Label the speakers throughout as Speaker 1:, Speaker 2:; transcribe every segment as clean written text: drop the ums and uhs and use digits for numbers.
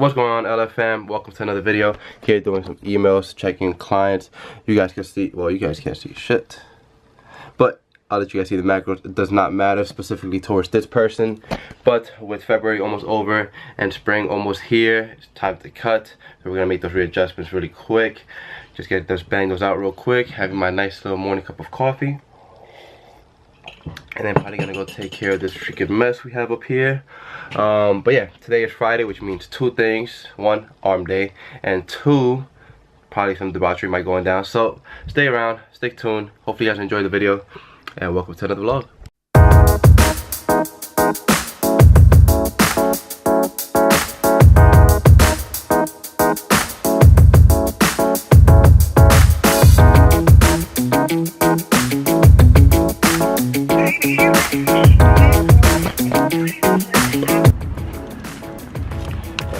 Speaker 1: What's going on, LFM? Welcome to another video. Here doing some emails, checking clients. You guys can see, well, you guys can't see shit, but I'll let you guys see the macros. It does not matter specifically towards this person, but with February almost over and spring almost here, it's time to cut. So we're gonna make those readjustments really quick. Just get those bangles out real quick. Having my nice little morning cup of coffee. And then probably gonna go take care of this freaking mess we have up here. But yeah, today is Friday, which means two things. One, arm day, and two, probably some debauchery might going down. So stay around, stay tuned. Hopefully you guys enjoy the video, and welcome to another vlog.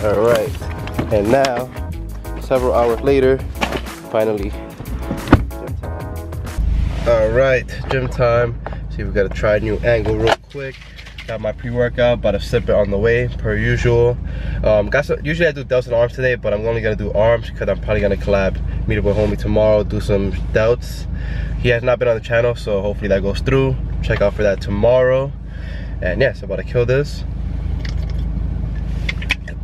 Speaker 1: Alright, and now, several hours later, finally, gym time. Alright, gym time. See, we gotta try a new angle real quick. Got my pre-workout, about to sip it on the way, per usual. Usually I do delts and arms today, but I'm only gonna do arms because I'm probably gonna collab, meet up with homie tomorrow, do some delts. He has not been on the channel, so hopefully that goes through. Check out for that tomorrow. And yeah, so about to kill this.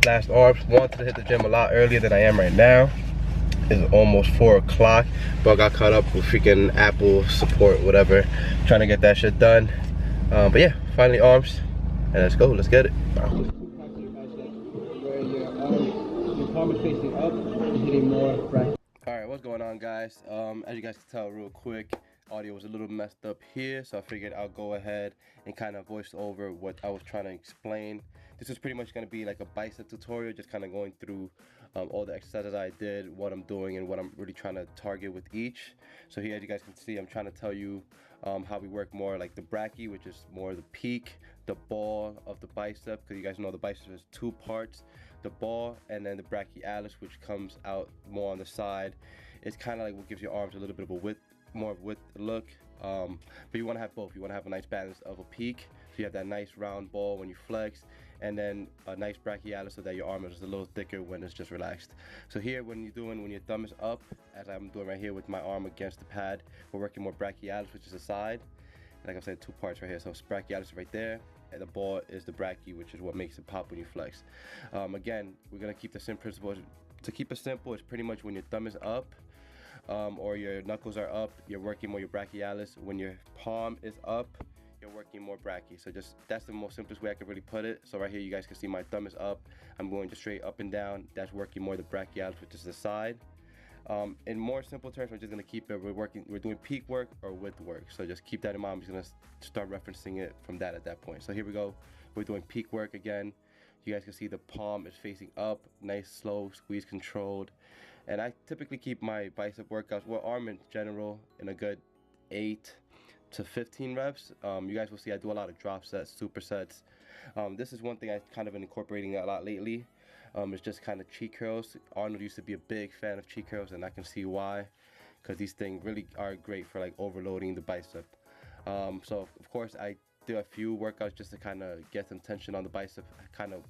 Speaker 1: Last arms. Wanted to hit the gym a lot earlier than I am right now. It's almost 4 o'clock, but I got caught up with freaking Apple support, whatever, trying to get that shit done. But yeah, finally arms, and let's go. Let's get it. Alright, what's going on, guys? As you guys can tell real quick, audio was a little messed up here, so I figured I'll go ahead and kind of voice over what I was trying to explain. This is pretty much going to be like a bicep tutorial, just kind of going through all the exercises I did, what I'm doing, and what I'm really trying to target with each. So here, as you guys can see, I'm trying to tell you how we work more like the brachii, which is more the peak, the ball of the bicep, because you guys know the bicep has 2 parts, the ball and then the brachialis, which comes out more on the side. It's kind of like what gives your arms a little bit of a width, more width look. But you want to have both. You want to have a nice balance of a peak, so you have that nice round ball when you flex, and then a nice brachialis so that your arm is a little thicker when it's just relaxed. So here, when your thumb is up, as I'm doing right here with my arm against the pad, we're working more brachialis, which is the side. Like I said, 2 parts right here. So brachialis is right there, and the ball is the brachii, which is what makes it pop when you flex. Again, we're gonna keep the same principle. To keep it simple, it's pretty much when your thumb is up, or your knuckles are up, you're working more your brachialis. When your palm is up, you're working more brachii. So just, that's the most simplest way I could really put it. So right here, you guys can see my thumb is up. I'm going just straight up and down. That's working more the brachialis, which is the side. In more simple terms, we're just gonna keep it. We're doing peak work or width work. So just keep that in mind. I'm just gonna start referencing it from that at that point. So here we go. We're doing peak work again. You guys can see the palm is facing up, nice, slow, squeeze controlled. And I typically keep my bicep workouts, well, arm in general, in a good 8 to 15 reps. You guys will see I do a lot of drop sets, supersets. This is one thing I've kind of been incorporating a lot lately. It's just kind of cheat curls. Arnold used to be a big fan of cheat curls, and I can see why, because these things really are great for like overloading the bicep. So of course I do a few workouts just to kind of get some tension on the bicep, kind of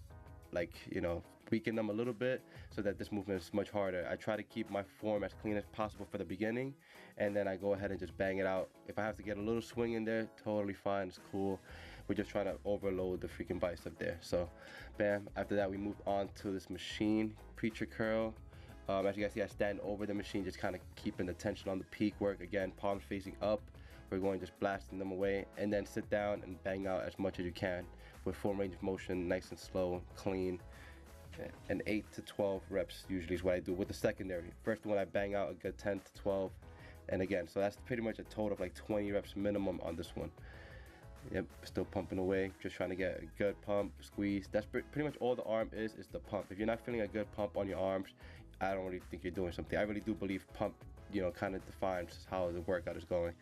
Speaker 1: like, you know, weaken them a little bit so that this movement is much harder. I try to keep my form as clean as possible for the beginning, and then I go ahead and just bang it out. If I have to get a little swing in there, totally fine, it's cool. We're just trying to overload the freaking bicep there. So bam, after that we move on to this machine, preacher curl. As you guys see, I stand over the machine, just kind of keeping the tension on the peak work. Again, palms facing up. We're going just blasting them away, and then sit down and bang out as much as you can with full range of motion, nice and slow, clean. And 8 to 12 reps usually is what I do with the secondary. First one I bang out a good 10 to 12, and again, so that's pretty much a total of like 20 reps minimum on this one. Yep, still pumping away, just trying to get a good pump, squeeze. That's pretty much all the arm is the pump. If you're not feeling a good pump on your arms, I don't really think you're doing something. I really do believe kind of defines how the workout is going.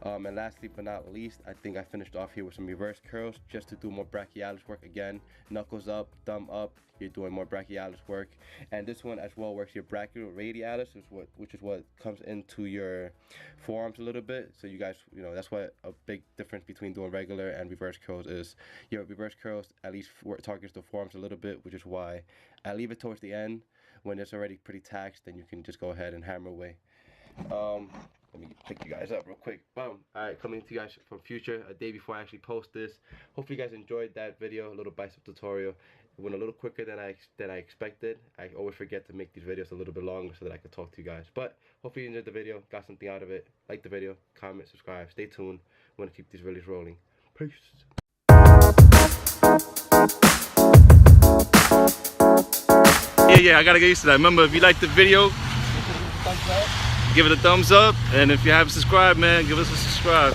Speaker 1: And lastly but not least, I think I finished off here with some reverse curls just to do more brachialis work again. Knuckles up, thumb up, you're doing more brachialis work. And this one as well works your brachioradialis, which is what comes into your forearms a little bit. So you guys, that's what a big difference between doing regular and reverse curls is. Your reverse curls at least targets the forearms a little bit, which is why I leave it towards the end. When it's already pretty taxed, then you can just go ahead and hammer away. Let me pick you guys up real quick. Boom. Alright, coming to you guys from future, a day before I actually post this. Hopefully you guys enjoyed that video, a little bicep tutorial. It went a little quicker than I expected. I always forget to make these videos a little bit longer so that I can talk to you guys. But hopefully you enjoyed the video, got something out of it. Like the video, comment, subscribe, stay tuned. I want to keep these videos rolling. Peace.
Speaker 2: Yeah, I gotta get used to that. Remember, if you liked the video, give it a thumbs up, and if you haven't subscribed, man, give us a subscribe.